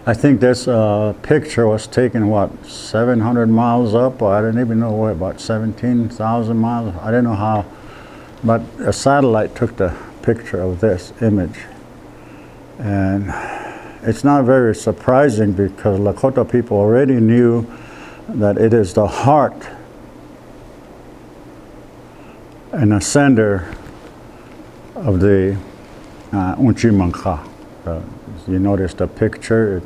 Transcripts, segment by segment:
I think this picture was taken, what, 700 miles up, or I don't even know what, about 17,000 miles. I don't know how, but a satellite took the picture of this image. And it's not very surprising because Lakota people already knew that it is the heart and the center of the Unchimanka. You notice the picture,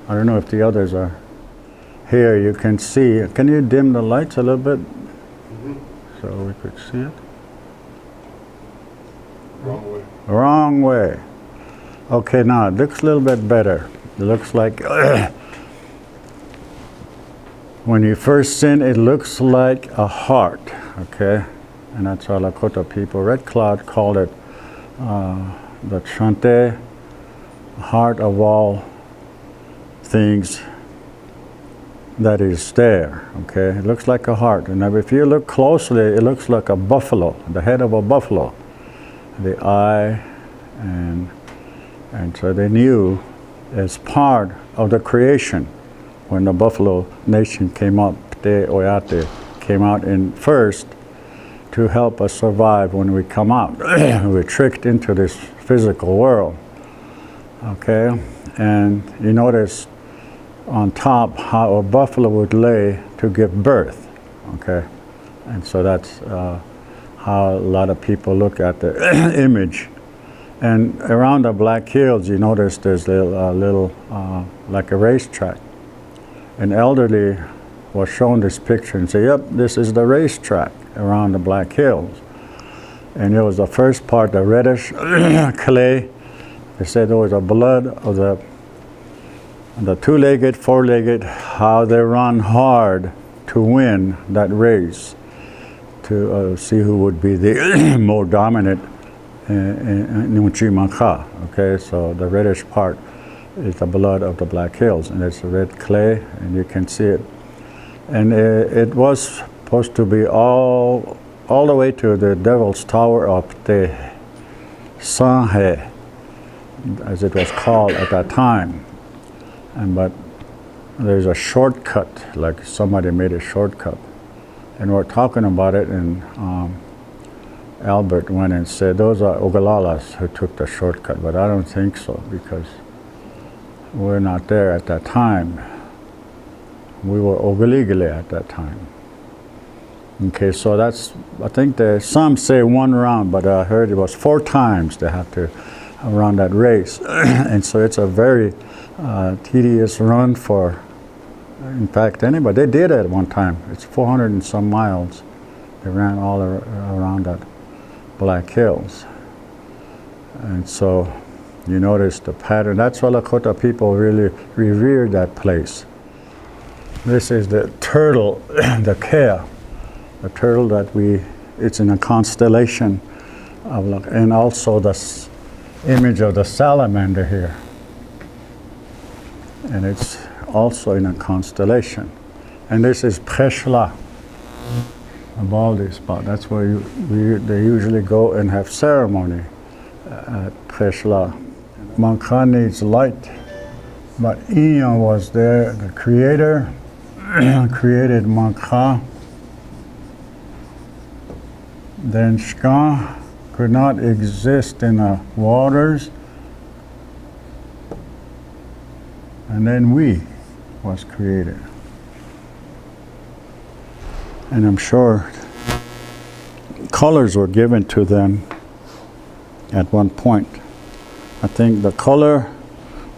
I don't know if the others are here, you can see. Can you dim the lights a little bit? So we could see it? Wrong way. Wrong way. Okay, now it looks a little bit better. It looks like, when you first see it looks like a heart, okay? And that's how Lakota people, Red Cloud called it the Sinte, heart of all things that is there, okay? It looks like a heart. And if you look closely, it looks like a buffalo, the head of a buffalo, the eye, and so they knew as part of the creation when the Buffalo Nation came up, Te Oyate came out in first to help us survive when we come out. We're tricked into this physical world, okay? And you notice on top how a buffalo would lay to give birth, okay? And so that's how a lot of people look at the image. And around the Black Hills, you notice there's a little like a racetrack. An elderly was shown this picture and said, yep, this is the racetrack around the Black Hills. And it was the first part, the reddish clay. They said there was the blood of the two-legged, four-legged, how they run hard to win that race, to see who would be the more dominant in Unchimanka, okay? So the reddish part is the blood of the Black Hills, and it's red clay, and you can see it. And it was supposed to be all the way to the Devil's Tower of the Sinte, as it was called at that time. But there's a shortcut, like somebody made a shortcut. And we're talking about it, and Albert went and said, those are Ogalalas who took the shortcut, but I don't think so, because we're not there at that time. We were Ogaligale at that time. Okay, so that's, I think some say one round, but I heard it was 4 times they have to run that race. And so it's a very tedious run for, in fact, anybody. They did it at one time. It's 400 and some miles. They ran all around that Black Hills. And so you notice the pattern. That's why Lakota people really revered that place. This is the turtle, the Kea, the turtle that it's in a constellation of, and also the image of the salamander here. And it's also in a constellation. And this is Preshla, a baldy spot. That's where they usually go and have ceremony at Preshla. Manka needs light, but Ian was there, the creator, created Manka. Then Shka could not exist in the waters. And then we was created. And I'm sure colors were given to them at one point. I think the color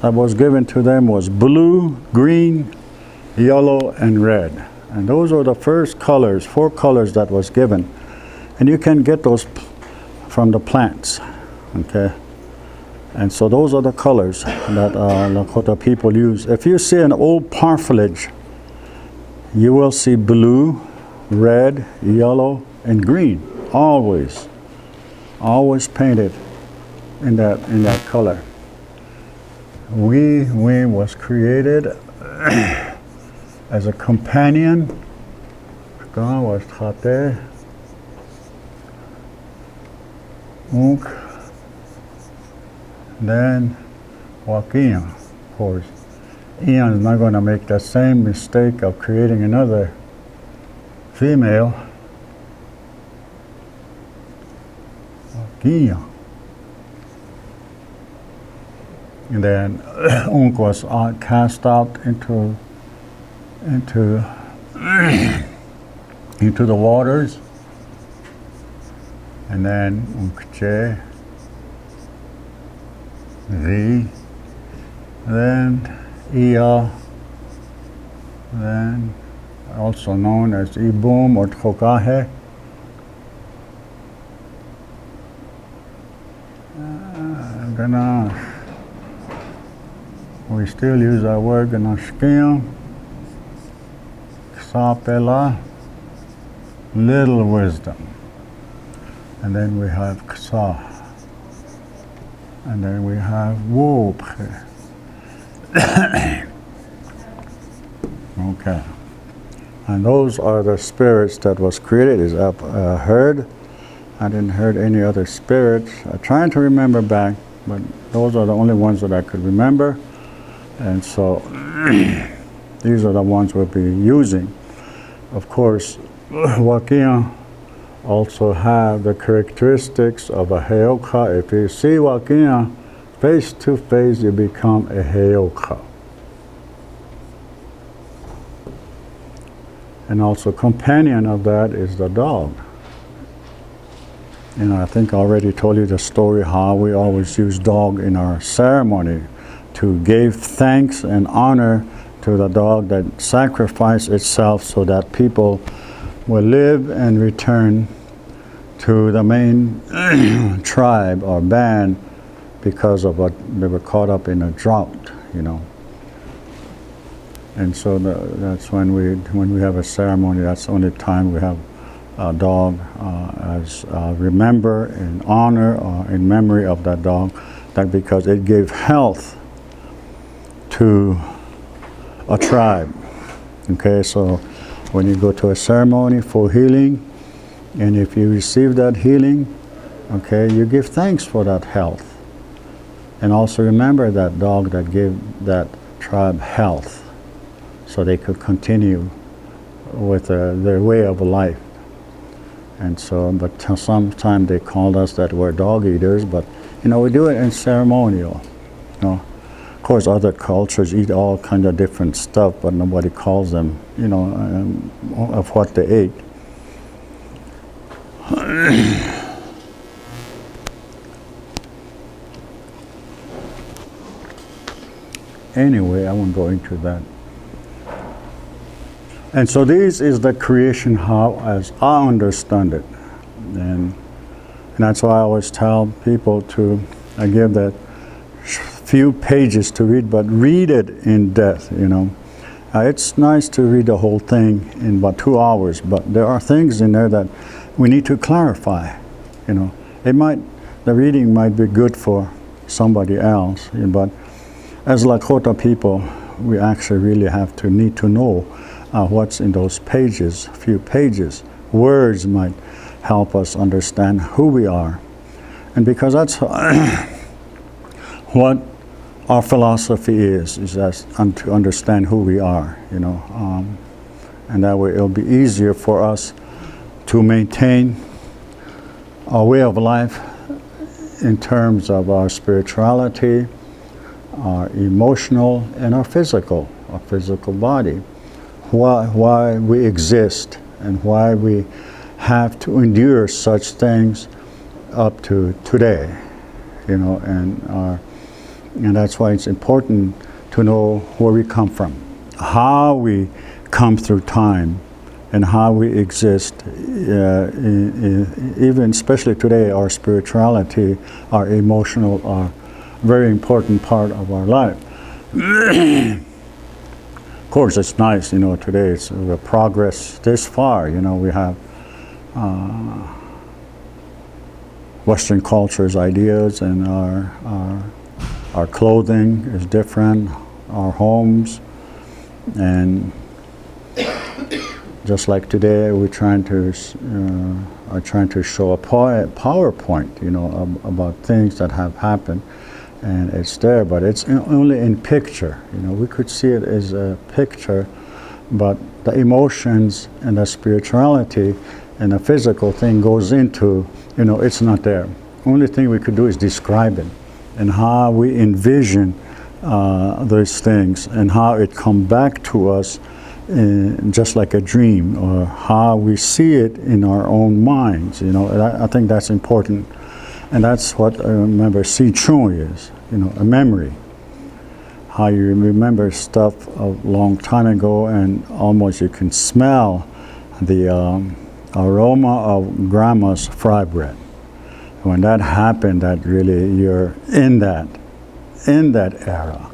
that was given to them was blue, green, yellow, and red. And those were the first colors, 4 colors that was given. And you can get those from the plants, okay? And so those are the colors that Lakota people use. If you see an old parfilage, you will see blue, red, yellow, and green, always painted in that color. We was created as a companion. God was Tate, Unk, then Wakia, of course. Eon is not going to make the same mistake of creating another female. And then Unk was cast out into the waters, and then Unkche, V, then Ia, then also known as Ibum or Trokahe. We still use that word, Ganashkim, Ksapela, little wisdom. And then we have Ksa. And then we have Wopre. Okay. And those are the spirits that was created. Is up heard. I didn't heard any other spirits. I'm trying to remember back, but those are the only ones that I could remember. And so these are the ones we'll be using. Of course, Wakia also have the characteristics of a Heoka. If you see Wakia face to face, you become a Heoka. And also companion of that is the dog. You know, I think I already told you the story how we always use dog in our ceremony to give thanks and honor to the dog that sacrificed itself so that people will live and return to the main tribe or band because of what they were caught up in a drought, you know. And so that's when we have a ceremony, that's the only time we have a dog as remember in honor or in memory of that dog, that because it gave health to a tribe. Okay, so when you go to a ceremony for healing, and if you receive that healing, okay, you give thanks for that health. And also remember that dog that gave that tribe health so they could continue with their way of life. And so, but sometimes they called us that we're dog eaters, but you know, we do it in ceremonial. You know, of course, other cultures eat all kinds of different stuff, but nobody calls them, you know, of what they ate. Anyway, I won't go into that. And so this is the creation how as I understand it. And that's why I always tell people to give that few pages to read, but read it in depth, you know. It's nice to read the whole thing in about 2 hours, but there are things in there that we need to clarify, you know. The reading might be good for somebody else, but as Lakota people, we actually really need to know what's in those pages, few pages. Words might help us understand who we are. And because that's what our philosophy is that to understand who we are, you know. And that way it'll be easier for us to maintain our way of life in terms of our spirituality, our emotional, and our physical body. Why we exist and why we have to endure such things up to today, you know, and that's why it's important to know where we come from, how we come through time, and how we exist, even especially today, our spirituality, our emotional, are very important part of our life. Of course, it's nice, you know, today it's the progress this far, you know, we have Western culture's ideas, and our clothing is different, our homes, and just like today, we're trying to show a PowerPoint, you know, about things that have happened. and it's there, but it's only in picture. We could see it as a picture, but the emotions and the spirituality and the physical thing goes into, it's not there. Only thing we could do is describe it and how we envision those things and how it come back to us just like a dream, or how we see it in our own minds. I think that's important, and that's what I remember Si Chun is, a memory. How you remember stuff a long time ago, and almost you can smell the aroma of grandma's fry bread. When that happened, that really you're in that era.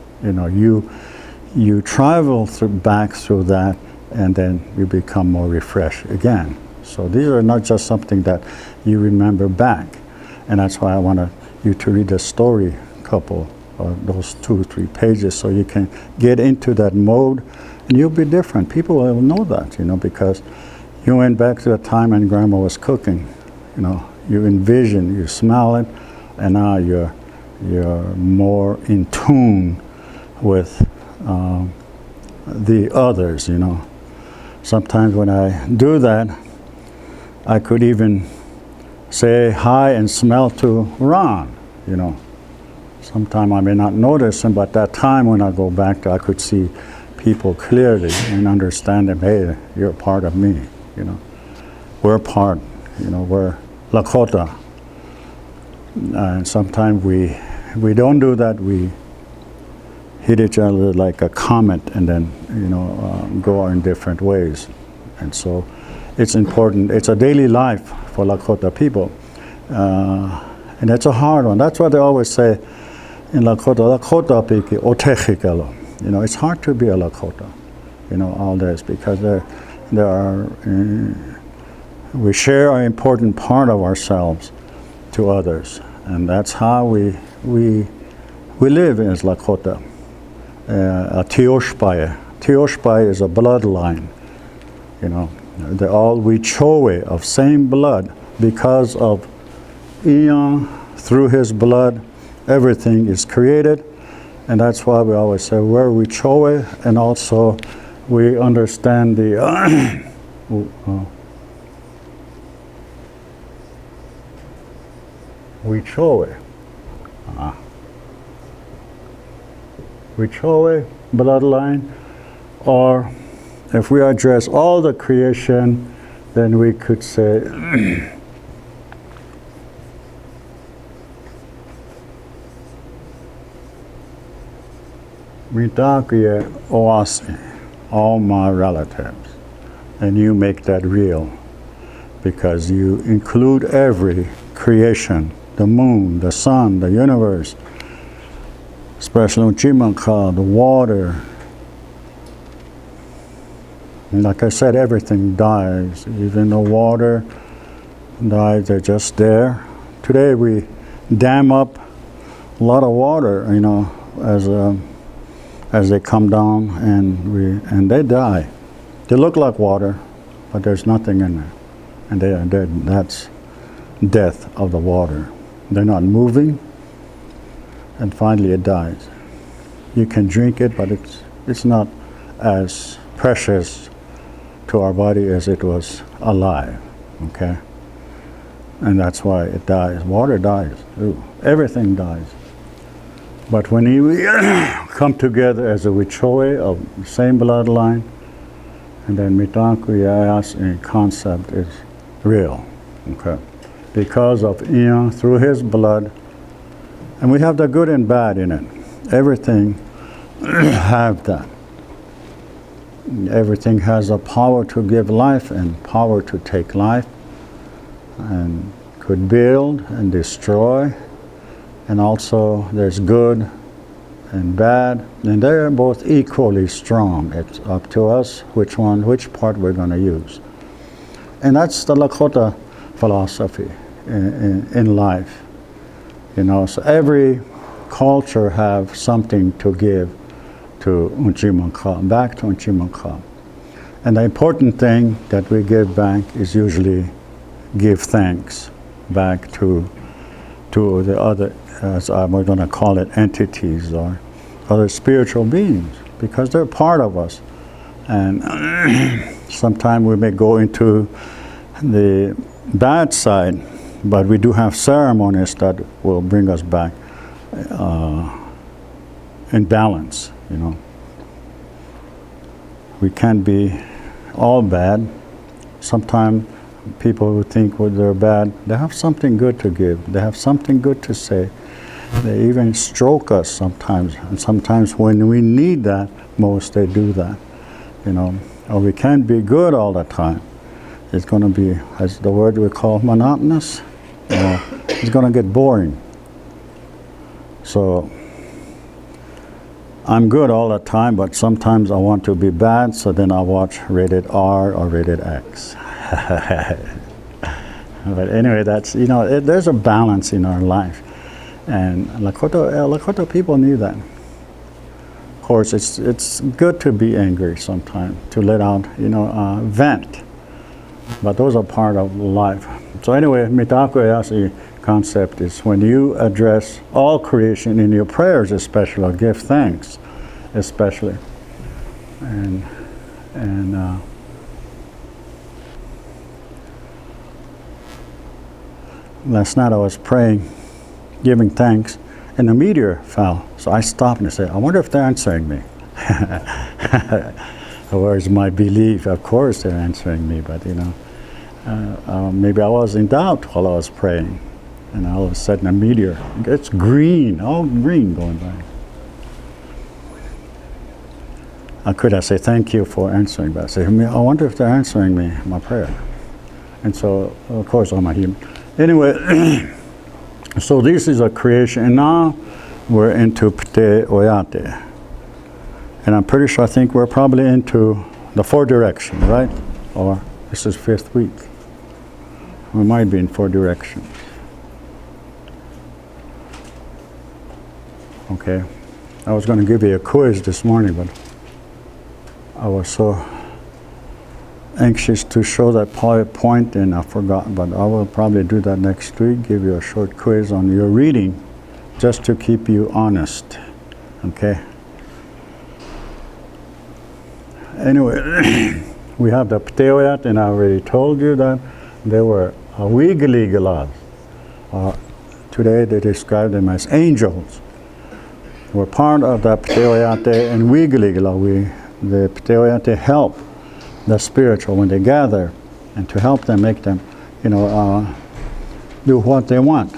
You travel back through that, and then you become more refreshed again. So these are not just something that you remember back, and that's why I want you to read the story couple, or those 2 or 3 pages, so you can get into that mode, and you'll be different. People will know that, because you went back to the time when Grandma was cooking. You envision, you smell it, and now you're more in tune with the others. Sometimes when I do that, I could even say hi and smell to Ron. Sometimes I may not notice him, but that time when I go back, I could see people clearly and understand them. Hey, you're a part of me. We're a part. We're Lakota. And sometimes we don't do that. We hit each other like a comet, and then go in different ways. And so it's important. It's a daily life for Lakota people, and it's a hard one. That's what they always say in Lakota piki otechikalo. It's hard to be a Lakota. All this, because there are we share an important part of ourselves to others, and that's how we live as Lakota. A Tioshpai. Tioshpai is a bloodline. They're all Wichowe of same blood. Because of Eon, through his blood, everything is created, and that's why we always say we're Wichowe, and also we understand the Wichowe. Wichowe bloodline, or if we address all the creation, then we could say Mitaka Oasi, all my relatives, and you make that real, because you include every creation, the moon, the sun, the universe, especially Chimaka, the water. And like I said, everything dies. Even the water dies, they're just there. Today we dam up a lot of water, as they come down, and they die. They look like water, but there's nothing in there. And they are dead. That's death of the water. They're not moving, and finally it dies. You can drink it, but it's not as precious to our body as it was alive, okay? And that's why it dies. Water dies. Ooh, everything dies. But when we come together as a Wichowe of the same bloodline, and then Mitaku Yayas in concept is real, okay? Because of Ian, through his blood, and we have the good and bad in it. Everything have that. Everything has a power to give life and power to take life, and could build and destroy, and also there's good and bad, and they're both equally strong. It's up to us which part we're going to use. And that's the Lakota philosophy in life. So every culture have something to give to Unchimanka, back to Unchimanka. And the important thing that we give back is usually give thanks back to the other as we're going to call it, entities or other spiritual beings, because they're part of us. And sometimes we may go into the bad side, but we do have ceremonies that will bring us back in balance, you know. We can't be all bad. Sometimes people who think they're bad, they have something good to give. They have something good to say. They even stroke us sometimes. And sometimes when we need that most, they do that, you know. Or we can't be good all the time. It's going to be, as the word we call, monotonous. You know, it's going to get boring. So I'm good all the time, but sometimes I want to be bad, so then I watch rated R or rated X. But anyway, that's, you know, there's a balance in our life. And Lakota people need that. Of course, it's good to be angry sometimes, to let out, you know, vent. But those are part of life. So anyway, Mitaka concept is when you address all creation in your prayers, especially, or give thanks, especially. And last night I was praying, giving thanks, and a meteor fell. So I stopped and said, I wonder if they're answering me. Where's my belief? Of course they're answering me, but you know, maybe I was in doubt while I was praying. And all of a sudden a meteor, it's green, all green going by. Could I say thank you for answering? But I say, I wonder if they're answering me, my prayer. And so, of course, I'm a human. Anyway, so this is a creation, and now we're into Pte Oyate. And I'm pretty sure, I think we're probably into the 4 direction, right? Or this is 5th week. We might be in 4 directions. Okay. I was going to give you a quiz this morning, but I was so anxious to show that point and I forgot, but I will probably do that next week, give you a short quiz on your reading, just to keep you honest, okay? Anyway, we have the Pteoyat, and I already told you that they were Wiggly-galas. Today they describe them as angels. We're part of the Pteoyate and Wiggly-gala. The Pteoyate help the spiritual when they gather, and to help them, make them, you know, do what they want.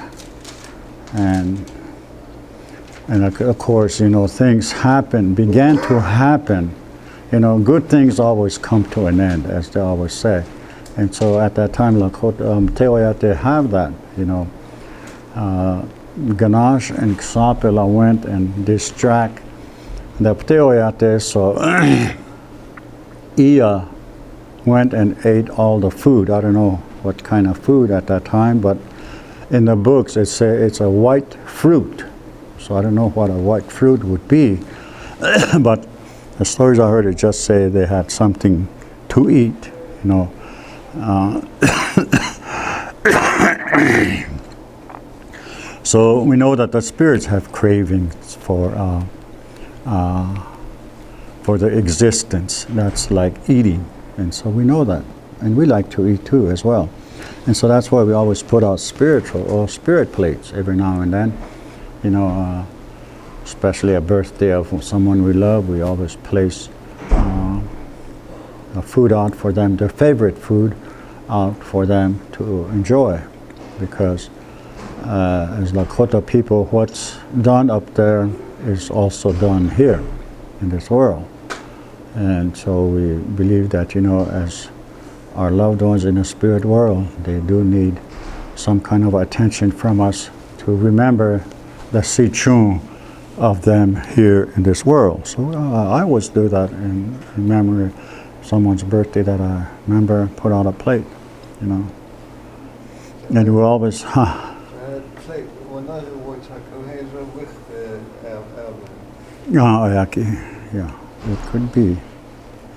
And of course, you know, things began to happen. You know, good things always come to an end, as they always say. And so at that time, Pteoyate have that, you know. Ganesh and Ksapila went and distract the Pteoyate, so Iya went and ate all the food. I don't know what kind of food at that time, but in the books it says it's a white fruit. So I don't know what a white fruit would be, but the stories I heard, it just say they had something to eat, you know. So we know that the spirits have cravings for the existence. That's like eating, and so we know that, and we like to eat too as well. And so that's why we always put out spiritual or spirit plates every now and then. You know, especially a birthday of someone we love, we always place a food out for them, their favorite food out for them to enjoy, because as Lakota people, what's done up there is also done here in this world. And so we believe that, you know, as our loved ones in the spirit world, they do need some kind of attention from us to remember the Sichung of them here in this world. So I always do that in memory of someone's birthday that I remember, put out a plate, you know. And we always, yeah, it could be.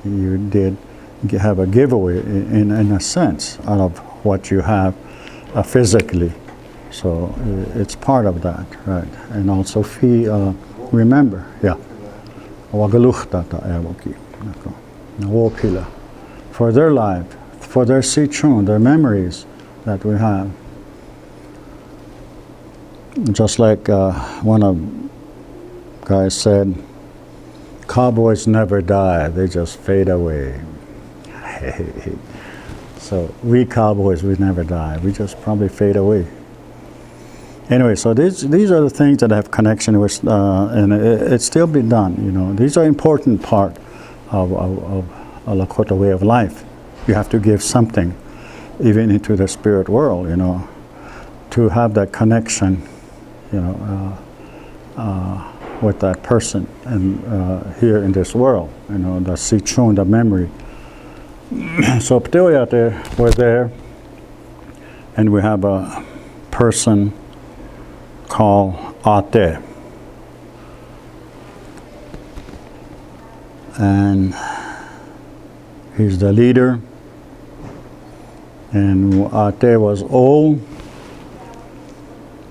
You did have a giveaway in a sense out of what you have physically, So it's part of that, right? And also remember, yeah. For their life, for their sichun, their memories that we have. Just like one of guys said, cowboys never die, they just fade away. So we cowboys, we never die, we just probably fade away. Anyway, so these are the things that have connection with, and it still be done, you know. These are important part of a Lakota way of life. You have to give something, even into the spirit world, you know, to have that connection, you know, with that person, and here in this world, you know, the sichun, the memory. So Pteoyate were there, and we have a person called Ate, and he's the leader. And Ate was old.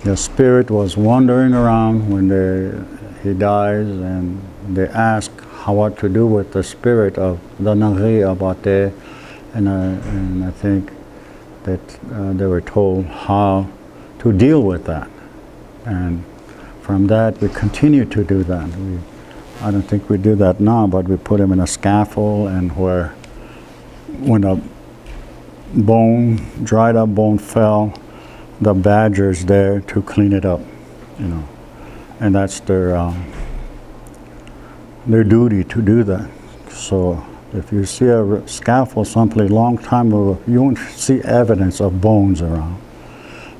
The spirit was wandering around when he dies, and they ask what to do with the spirit of the Nagri of Ate, and I think that they were told how to deal with that. And from that, we continue to do that. I don't think we do that now, but we put him in a scaffold, and when a dried up bone fell, the badger's there to clean it up, you know, and that's their duty to do that. So if you see a scaffold someplace long time ago, you won't see evidence of bones around,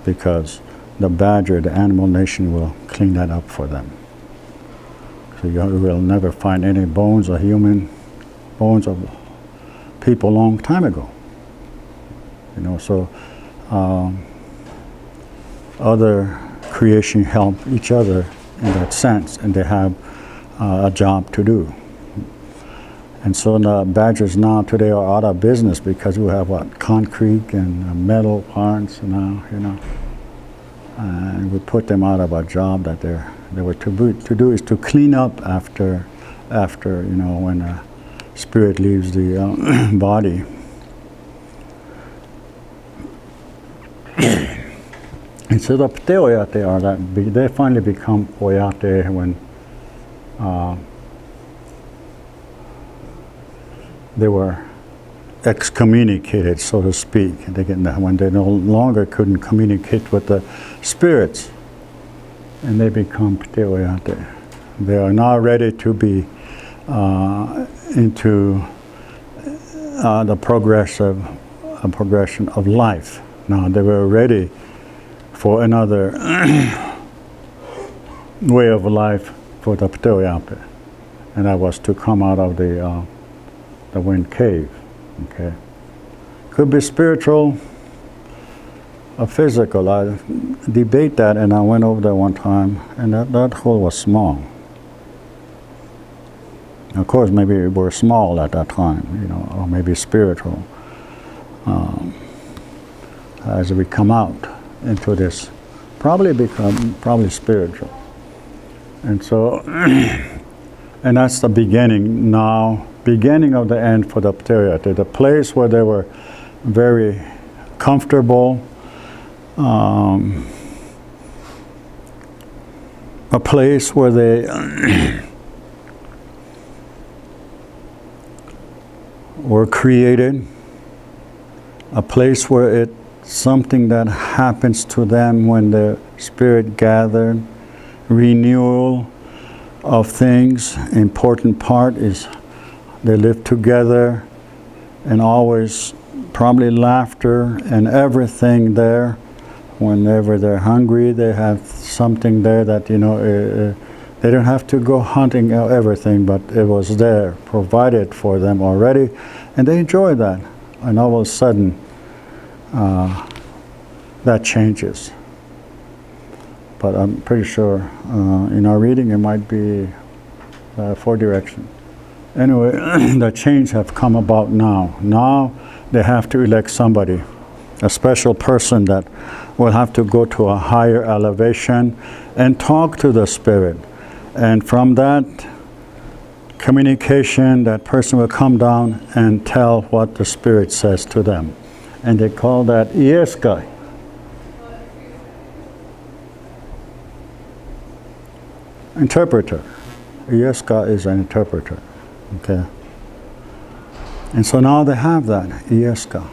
because the badger, the animal nation, will clean that up for them. So you will never find any bones of bones of people long time ago. You know, so other creation help each other in that sense, and they have a job to do. And so the badgers now today are out of business because we have concrete and metal parts now, you know. And we put them out of a job that they were to do is to clean up after you know, when a spirit leaves the body. And so the Pteoyate are they finally become Oyate when they were excommunicated, so to speak. When they no longer couldn't communicate with the spirits, and they become Pteoyate. They are now ready to be into the progression of life. Now they were ready for another way of life for the Pteoyate, and that was to come out of the wind cave. Okay, could be spiritual or physical. I debate that, and I went over there one time, and that hole was small. Of course, maybe we were small at that time, you know, or maybe spiritual. As we come out into this, probably spiritual. And so, and that's the beginning now. Beginning of the end for the Pteoyate, the place where they were very comfortable, a place where they were created, a place where it's something that happens to them when the spirit gathered, renewal of things. Important part is they live together, and always probably laughter and everything there. Whenever they're hungry, they have something there that, you know, they don't have to go hunting everything, but it was there, provided for them already, and they enjoy that. And all of a sudden, that changes. But I'm pretty sure in our reading it might be 4 direction. Anyway, the change have come about now. Now they have to elect somebody a special person that will have to go to a higher elevation and talk to the spirit. And from that communication, that person will come down and tell what the spirit says to them. And they call that Gleska. Interpreter. Gleska is an interpreter. Okay. And so now they have that, Gleska.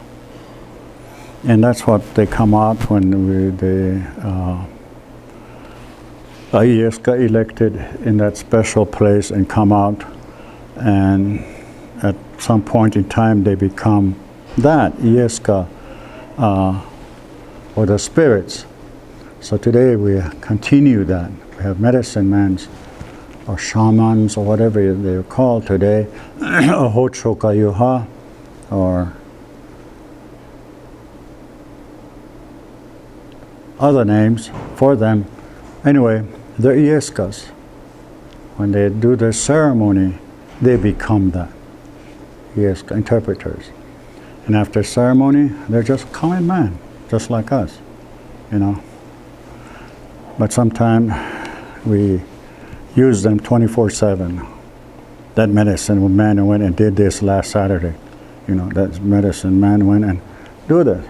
And that's what they come out when Gleska elected in that special place and come out, and at some point in time they become that, Gleska, or the spirits. So today we continue that. We have medicine men or shamans or whatever they're called today, Hochokayuha, or other names for them. Anyway, they're Gleskas. When they do their ceremony, they become that, Gleska interpreters. And after ceremony, they're just common man, just like us, you know. But sometimes we use them 24/7. That medicine man went and did this last Saturday. You know, that medicine man went and do this.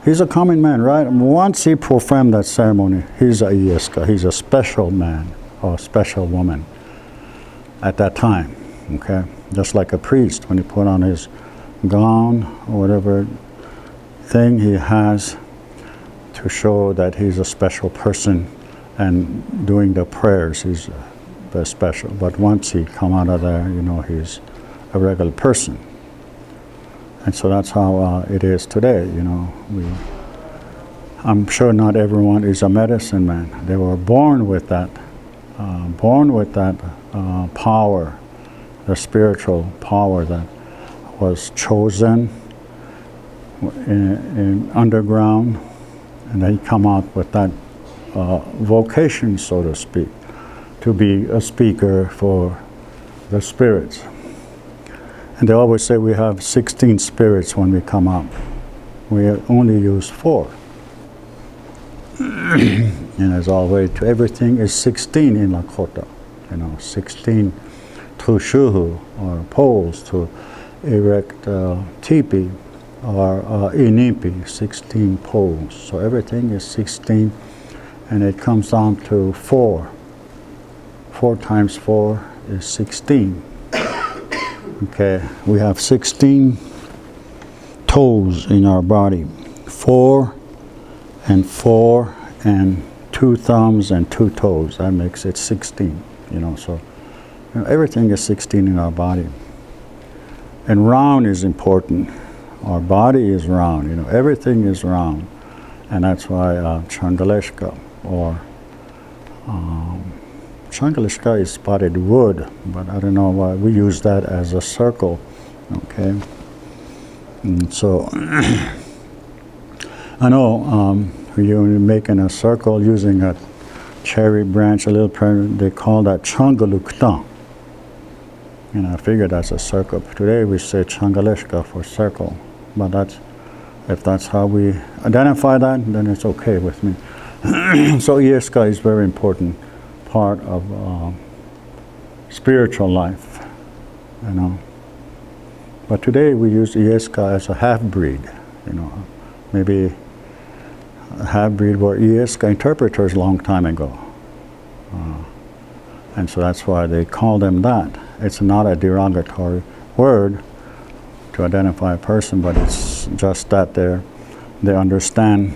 He's a common man, right? Once he performed that ceremony, he's a Gleska. He's a special man or a special woman at that time, okay? Just like a priest, when he put on his gown or whatever thing he has to show that he's a special person and doing the prayers, he's very special. But once he come out of there, you know, he's a regular person. And so that's how it is today, you know. I'm sure not everyone is a medicine man. They were born with that power, the spiritual power that was chosen in underground, and they come out with that vocation, so to speak, to be a speaker for the spirits. And they always say we have 16 spirits when we come out. We only use 4. And as always, everything is 16 in Lakota. You know, 16 tushuhu, or poles to erect tipi, or inipi, 16 poles. So everything is 16, and it comes down to 4. 4 times 4 is 16. Okay, we have 16 toes in our body. 4 and 4 and 2 thumbs and 2 toes. That makes it 16, you know, so you know, everything is 16 in our body. And round is important. Our body is round, you know, everything is round. And that's why Changaleshka, or Changaleshka is spotted wood, but I don't know why we use that as a circle, okay? And so, I know you're making a circle using a cherry branch, a little print, they call that Changalukta. And I figured that's a circle. Today we say Changaleshka for circle, but if that's how we identify that, then it's okay with me. So Gleska is very important part of spiritual life, you know. But today we use Gleska as a half-breed, you know. Maybe a half-breed were Gleska interpreters a long time ago. And so that's why they call them that. It's not a derogatory word to identify a person, but it's just that they understand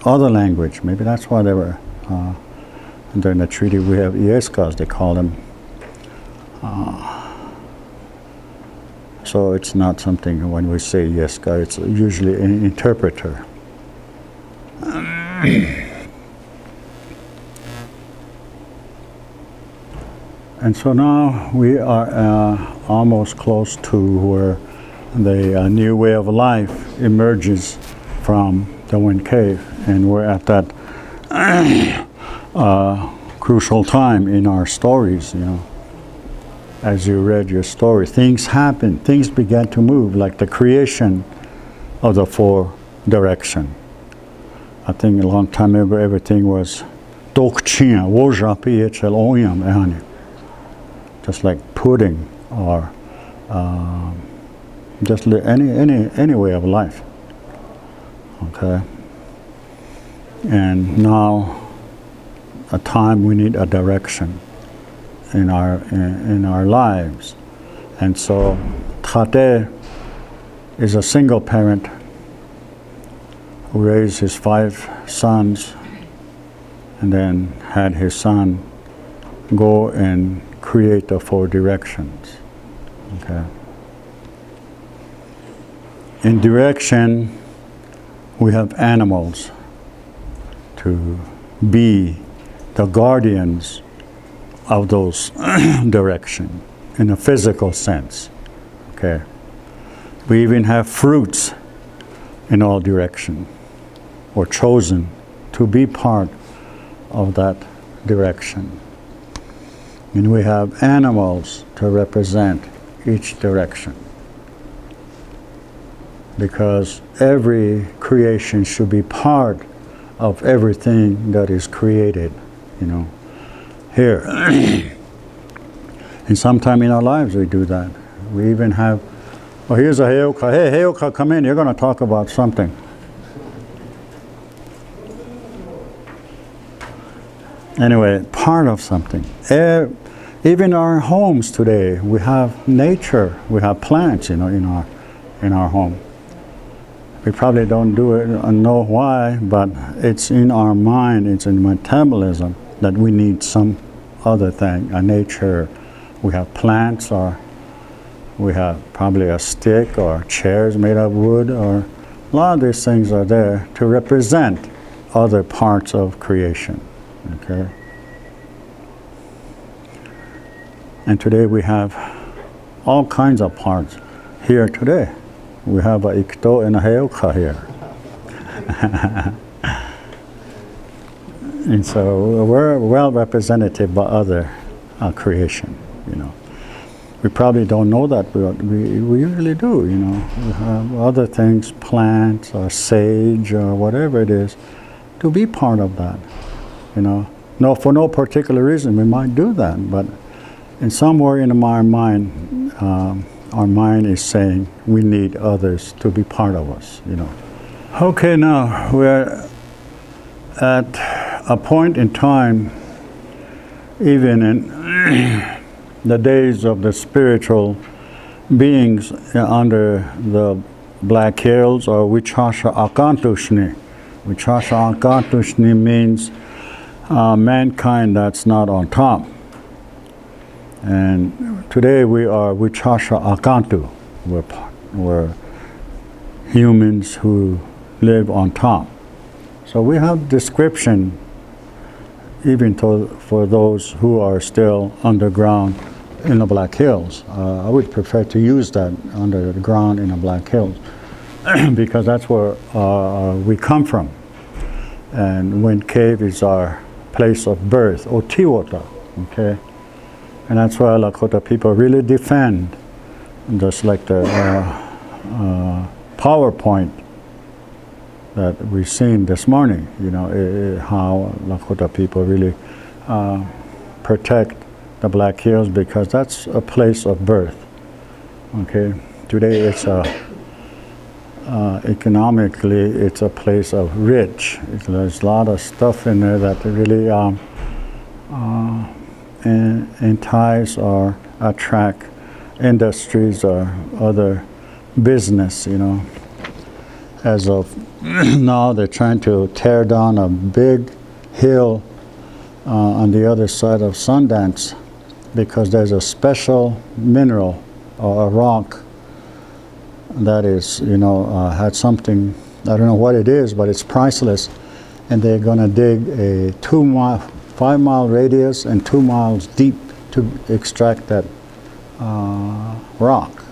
other language. Maybe that's why they were, during the treaty we have Gleskas, they call them. So it's not something, when we say Gleska, it's usually an interpreter. And so now we are almost close to where the new way of life emerges from the Wind Cave, and we're at that crucial time in our stories, you know. As you read your story, things happen, things began to move, like the creation of the 4 direction. I think a long time ago everything was dokchia, wojapi echel oyam ehani. Just like pudding or just any way of life. Okay. And now a time we need a direction in our lives. And so Tate is a single parent who raised his 5 sons and then had his son go and create the 4 directions. Okay. In direction, we have animals to be the guardians of those direction in a physical sense. Okay. We even have fruits in all direction, or chosen to be part of that direction. And we have animals to represent each direction. Because every creation should be part of everything that is created, here. And sometime in our lives we do that. We even have, here's a Heoka. Hey, Heoka, come in. You're going to talk about something. Anyway, part of something. Even our homes today, we have nature, we have plants, in our home. We probably don't do it and know why, but it's in our mind, it's in metabolism that we need some other thing, a nature. We have plants, or we have probably a stick or chairs made of wood, or a lot of these things are there to represent other parts of creation. Okay. And today we have all kinds of parts here today. We have a Ikto and a Heoka here. And so we're well represented by other creation, We probably don't know that, but we usually do, We have other things, plants or sage or whatever it is, to be part of that, No, for no particular reason we might do that, but in somewhere in our mind is saying we need others to be part of us, Okay, now we're at a point in time, even in the days of the spiritual beings under the Black Hills, or Wichasha Akantushni. Wichasha Akantushni means mankind that's not on top. And today we are Wichasha Akantu. We're humans who live on top. So we have description even for those who are still underground in the Black Hills. I would prefer to use that, under the ground in the Black Hills, because that's where we come from. And Wind Cave is our place of birth, Otiwota, okay? And that's why Lakota people really defend, just like the PowerPoint that we've seen this morning, how Lakota people really protect the Black Hills, because that's a place of birth. Okay, today it's economically it's a place of rich. There's a lot of stuff in there that really entice or attract industries or other business, As of now, they're trying to tear down a big hill on the other side of Sundance, because there's a special mineral or a rock that is, had something, I don't know what it is, but it's priceless. And they're going to dig a 5-mile radius and 2 miles deep to extract that rock.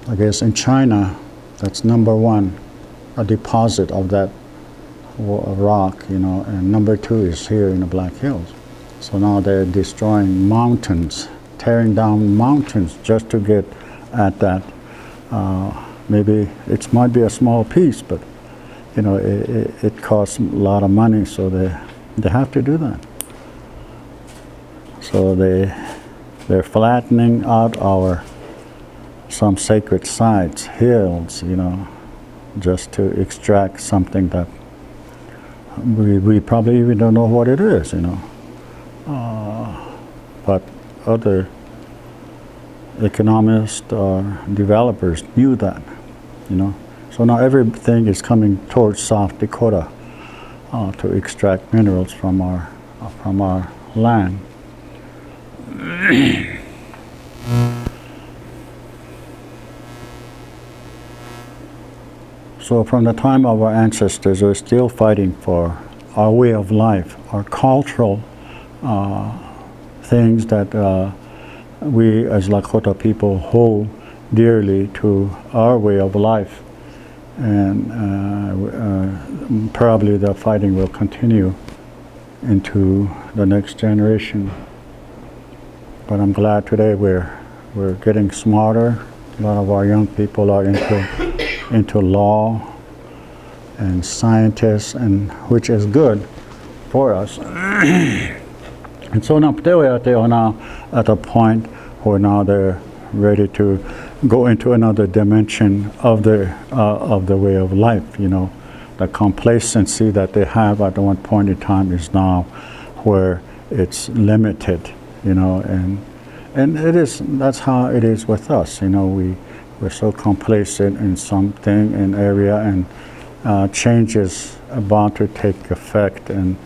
I guess in China, that's number 1, a deposit of that rock, and number 2 is here in the Black Hills. So now they're destroying mountains, tearing down mountains just to get at that Maybe it might be a small piece, but you know, it costs a lot of money, so they have to do that. So they're flattening out some sacred sites, hills, you know, just to extract something that we probably even don't know what it is, you know. But other economists or developers knew that, you know. So now everything is coming towards South Dakota to extract minerals from our land. So from the time of our ancestors, we're still fighting for our way of life, our cultural things that we as Lakota people hold dearly to our way of life. And probably the fighting will continue into the next generation. But I'm glad today we're getting smarter. A lot of our young people are into law and scientists, and which is good for us. And so now they are now at a point where now they're ready to go into another dimension of the way of life. You know, the complacency that they have at one point in time is now where it's limited. You know, and that's how it is with us. You know, we're so complacent in something, an area, and change is about to take effect, and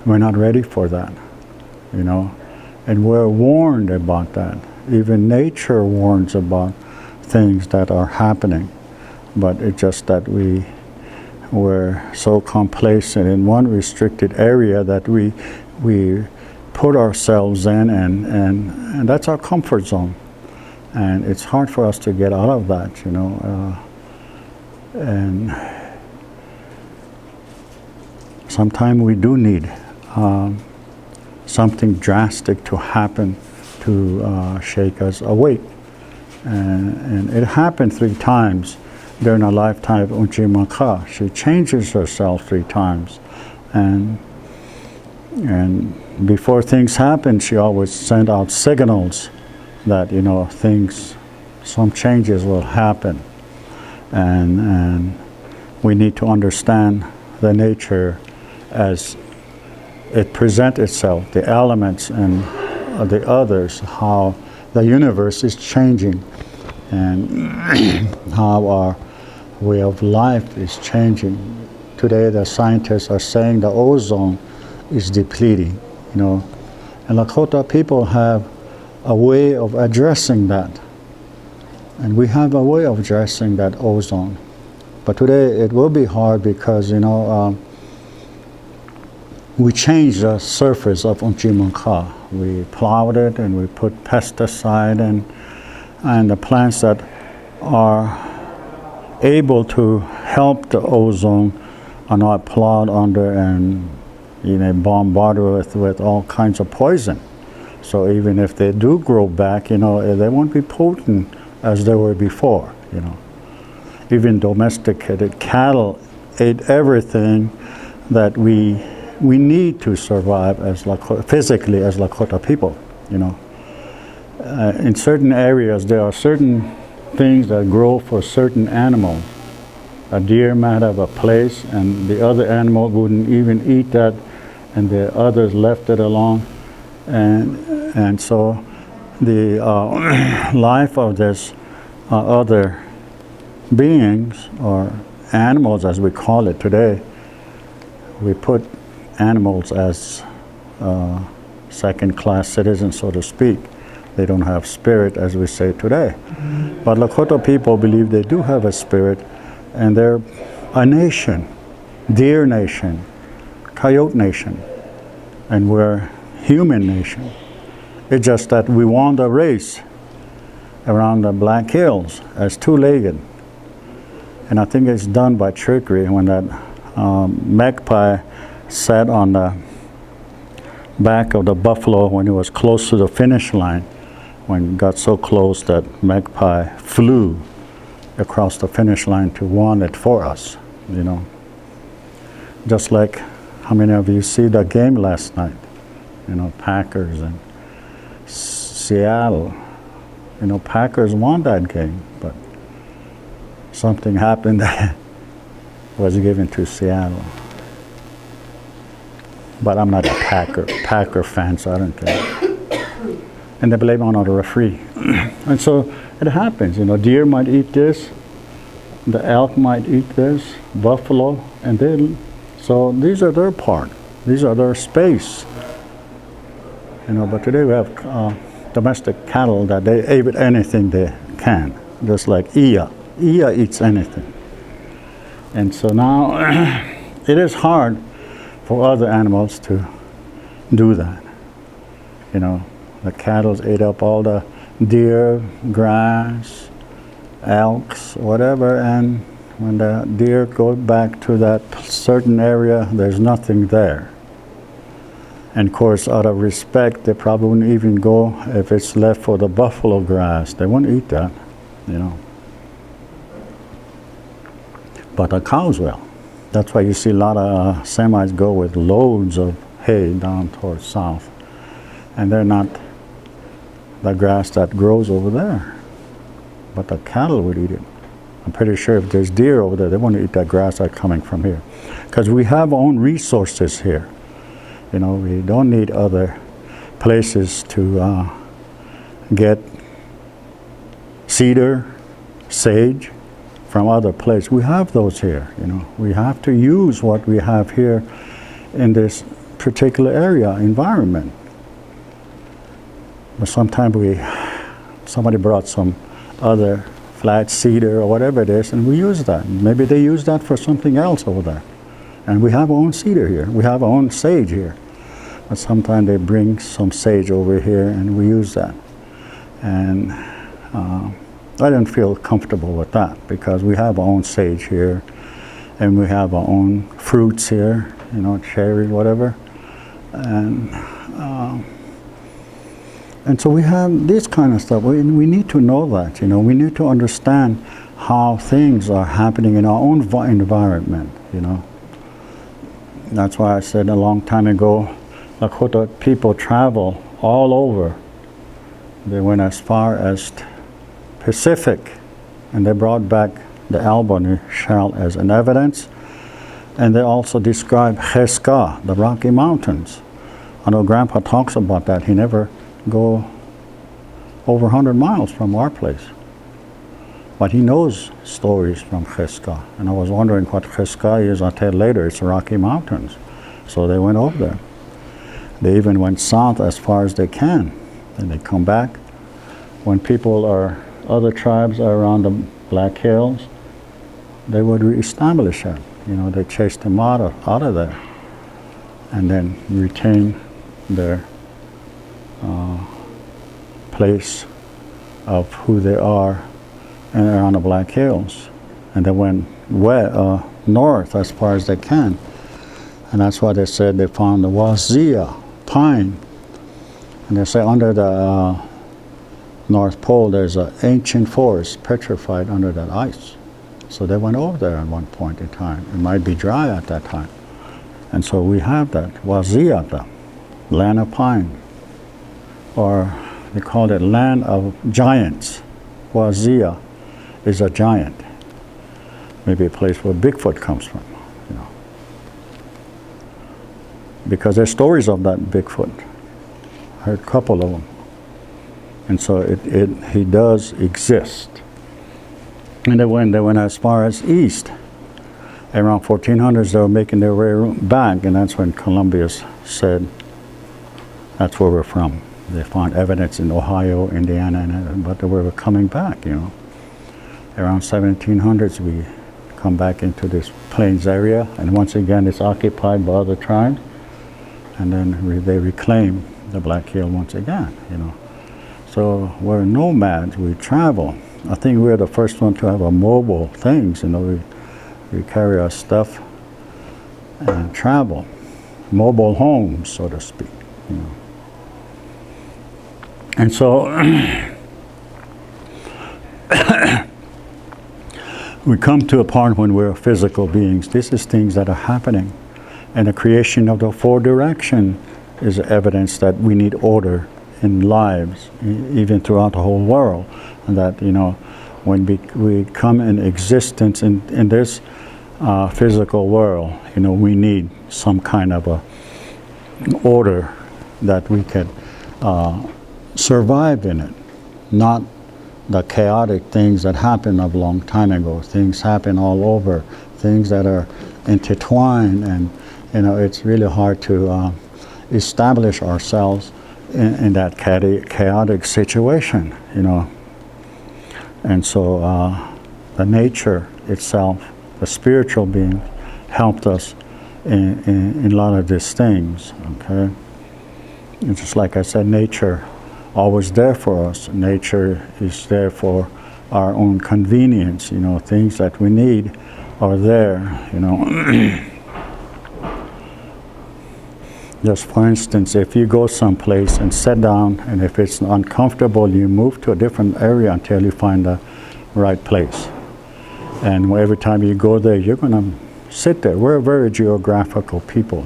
we're not ready for that, you know. And we're warned about that. Even nature warns about things that are happening, but it's just that we're so complacent in one restricted area that we put ourselves in, and that's our comfort zone. And it's hard for us to get out of that, you know. And sometimes we do need something drastic to happen to shake us awake. And it happened 3 times during a lifetime of Unchimaka. She changes herself 3 times. And before things happen, she always sent out signals that, you know, some changes will happen. And we need to understand the nature as it presents itself, the elements and the others, how the universe is changing, and how our way of life is changing. Today the scientists are saying the ozone is depleting, you know. And Lakota people have a way of addressing that. And we have a way of addressing that ozone. But today it will be hard because, you know, we changed the surface of Unchimunka. We plowed it and we put pesticide, and the plants that are able to help the ozone are not plowed under and, you know, bombarded with all kinds of poison. So even if they do grow back, you know, they won't be potent as they were before, you know. Even domesticated cattle ate everything that we need to survive as Lakota, physically as Lakota people, you know. In certain areas, there are certain things that grow for certain animals. A deer might have a place, and the other animal wouldn't even eat that, and the others left it alone. And so the life of this other beings, or animals as we call it today, we put animals as second-class citizens, so to speak. They don't have spirit, as we say today. Mm-hmm. But Lakota people believe they do have a spirit, and they're a nation, deer nation, coyote nation, and we're human nation. It's just that we won the race around the Black Hills as 2-legged. And I think it's done by trickery. When that magpie sat on the back of the buffalo when it was close to the finish line, when it got so close that magpie flew across the finish line to want it for us, you know. Just like how many of you see the game last night, you know, Packers and Seattle. You know, Packers won that game, but something happened that was given to Seattle. But I'm not a Packer fan, so I don't care. And they blame on the referee. And so it happens, you know, deer might eat this, the elk might eat this, buffalo, and then, so these are their part. These are their space. You know, but today we have domestic cattle that they eat anything they can, just like Iya. Iya eats anything. And so now it is hard for other animals to do that. You know, the cattle ate up all the deer, grass, elks, whatever, and when the deer go back to that certain area, there's nothing there. And of course, out of respect, they probably wouldn't even go if it's left for the buffalo grass. They wouldn't eat that, you know. But the cows will. That's why you see a lot of semis go with loads of hay down towards south. And they're not the grass that grows over there. But the cattle would eat it. I'm pretty sure if there's deer over there, they want to eat that grass that's coming from here. Because we have our own resources here. You know, we don't need other places to get cedar, sage from other places. We have those here, you know. We have to use what we have here in this particular area, environment. But sometimes somebody brought some other flat cedar or whatever it is, and we use that. Maybe they use that for something else over there. And we have our own cedar here. We have our own sage here. But sometimes they bring some sage over here and we use that. And I didn't feel comfortable with that because we have our own sage here and we have our own fruits here, you know, cherry, whatever. And so we have this kind of stuff. We need to know that, you know. We need to understand how things are happening in our own environment, you know. That's why I said a long time ago, Lakota people travel all over. They went as far as Pacific, and they brought back the Albany shell as an evidence. And they also describe Gleska, the Rocky Mountains. I know Grandpa talks about that. He never go over 100 miles from our place. But he knows stories from Gleska. And I was wondering what Gleska is. I'll tell you later, it's the Rocky Mountains. So they went over there. They even went south as far as they can. And they come back. When people are, other tribes are around the Black Hills, they would reestablish that. You know, they chased them out of there. And then retain their place of who they are and around the Black Hills. And they went north as far as they can. And that's why they said they found the Wazia pine. And they say under the North Pole there's an ancient forest petrified under that ice. So they went over there at one point in time. It might be dry at that time. And so we have that, Wazia, the land of pine. Or they call it land of giants. Wazia is a giant. Maybe a place where Bigfoot comes from, you know. Because there's stories of that Bigfoot. I heard a couple of them. And so he does exist. And they went as far as east. Around 1400s, they were making their way back, and that's when Columbus said, that's where we're from. They found evidence in Ohio, Indiana, but they were coming back, you know. Around 1700s, we come back into this plains area, and once again, it's occupied by other tribes, and then they reclaim the Black Hill once again, you know. So we're nomads, we travel. I think we're the first one to have a mobile things, you know. We carry our stuff and travel. Mobile homes, so to speak, you know. And so we come to a point when we're physical beings. This is things that are happening. And the creation of the four direction is evidence that we need order in lives, even throughout the whole world. And that, when we come in existence in this physical world, we need some kind of a order that we can survive in it, not the chaotic things that happened a long time ago. Things happen all over, things that are intertwined, and it's really hard to establish ourselves in that chaotic situation, And so the nature itself, the spiritual being, helped us in a lot of these things, okay? And just like I said, nature always there for us. Nature is there for our own convenience, things that we need are there, Just for instance, if you go someplace and sit down, and if it's uncomfortable, you move to a different area until you find the right place. And every time you go there, you're going to sit there. We're very geographical people,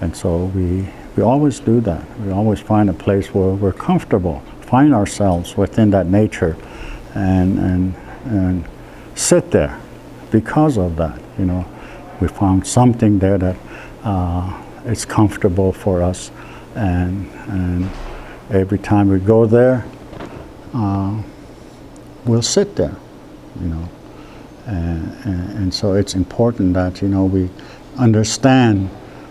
And so we always do that. We always find a place where we're comfortable, find ourselves within that nature, and sit there. Because of that, we found something there that it's comfortable for us, and every time we go there, we'll sit there, and so it's important that we understand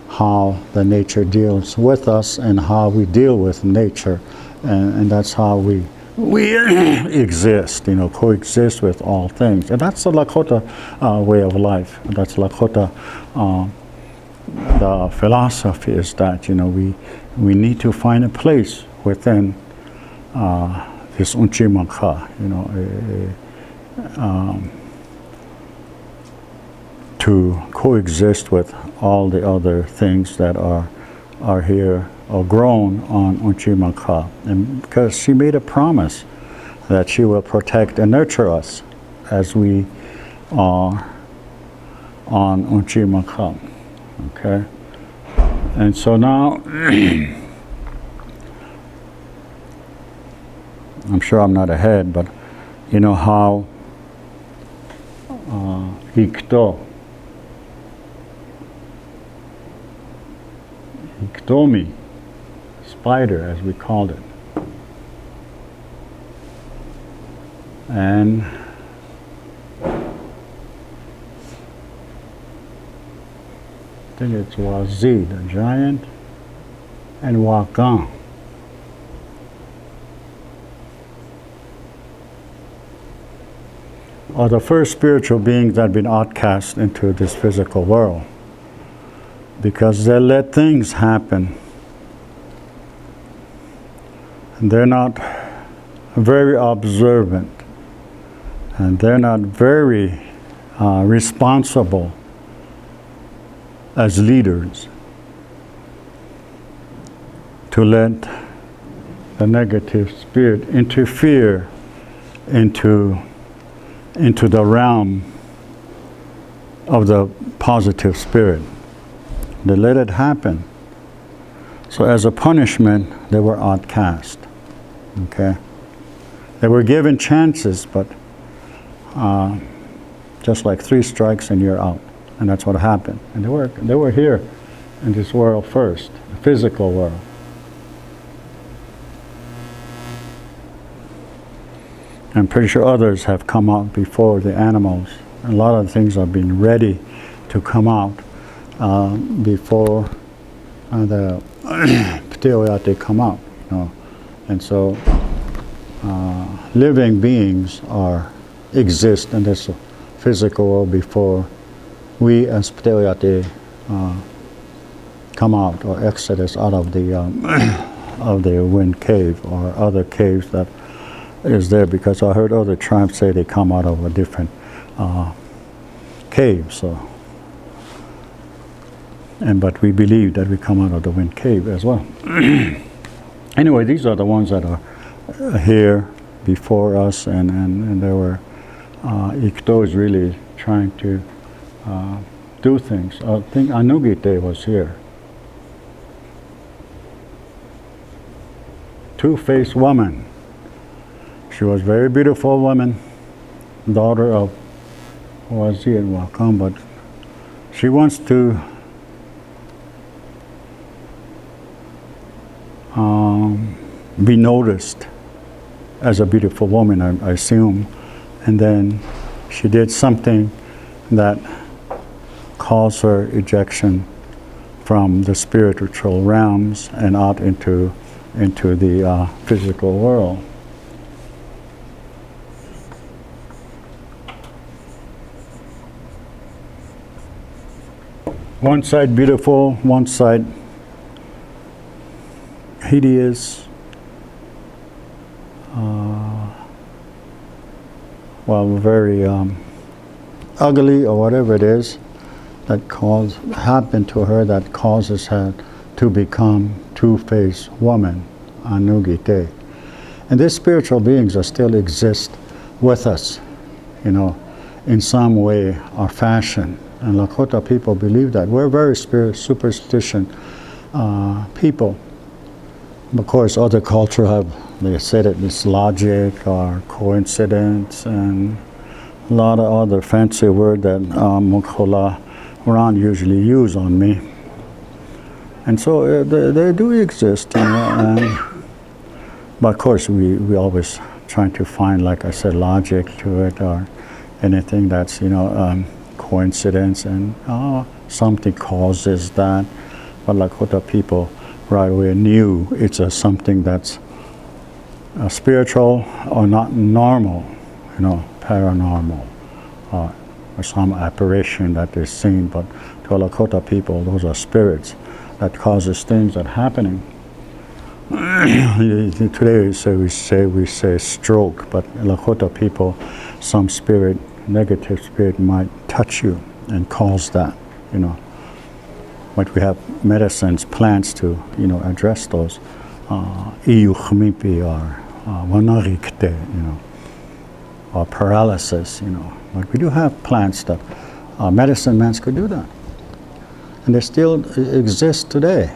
how the nature deals with us and how we deal with nature, and that's how we exist, coexist with all things. And that's the Lakota way of life. That's Lakota, the philosophy is that, we need to find a place within this Unchimaka, to coexist with all the other things that are here or grown on Unchimaka. And because she made a promise that she will protect and nurture us as we are on Unchimaka. Okay? And so now, I'm sure I'm not ahead, but how Iktomi, spider as we called it, and I think it's Wazi, the giant, and Wakan. Are the first spiritual beings that have been outcast into this physical world, because they let things happen. And they're not very observant, and they're not very responsible as leaders to let the negative spirit interfere into the realm of the positive spirit. They let it happen. So as a punishment, they were outcast. Okay? They were given chances, but just like 3 strikes and you're out. And that's what happened. And they were here in this world first, the physical world. I'm pretty sure others have come out before the animals. A lot of things have been ready to come out before the Pteoyate come out. And so living beings exist in this physical world before we as Pteoyate come out or exodus out of the wind cave or other caves that is there, because I heard other tribes say they come out of a different cave. But we believe that we come out of the wind cave as well. Anyway, these are the ones that are here before us, and there were Ikto is really trying to do things. I think Anugite was here. Two-faced woman. She was a very beautiful woman, daughter of Wazi and Wakam, but she wants to be noticed as a beautiful woman, I assume. And then she did something that caused her ejection from the spiritual realms and out into the physical world. One side beautiful, one side hideous, very ugly or whatever it is that happened to her that causes her to become two-faced woman, Anugite. And these spiritual beings are still exist with us, in some way or fashion. And Lakota people believe that. We're very superstition people. Of course, other culture they said it's logic or coincidence and a lot of other fancy word that Mukhola Ran usually use on me. And so they do exist, but of course we always trying to find, like I said, logic to it or anything that's, coincidence and something causes that. But Lakota people right away knew it's something that's spiritual or not normal, paranormal, or some apparition that is seen. But to Lakota people, those are spirits that causes things that happening. Today we say stroke, but Lakota people, some spirit, negative spirit might touch you and cause that, But we have medicines, plants to, address those. Iyukhmipi or wanarikte, or paralysis, But we do have plants that medicine men could do that. And they still exist today,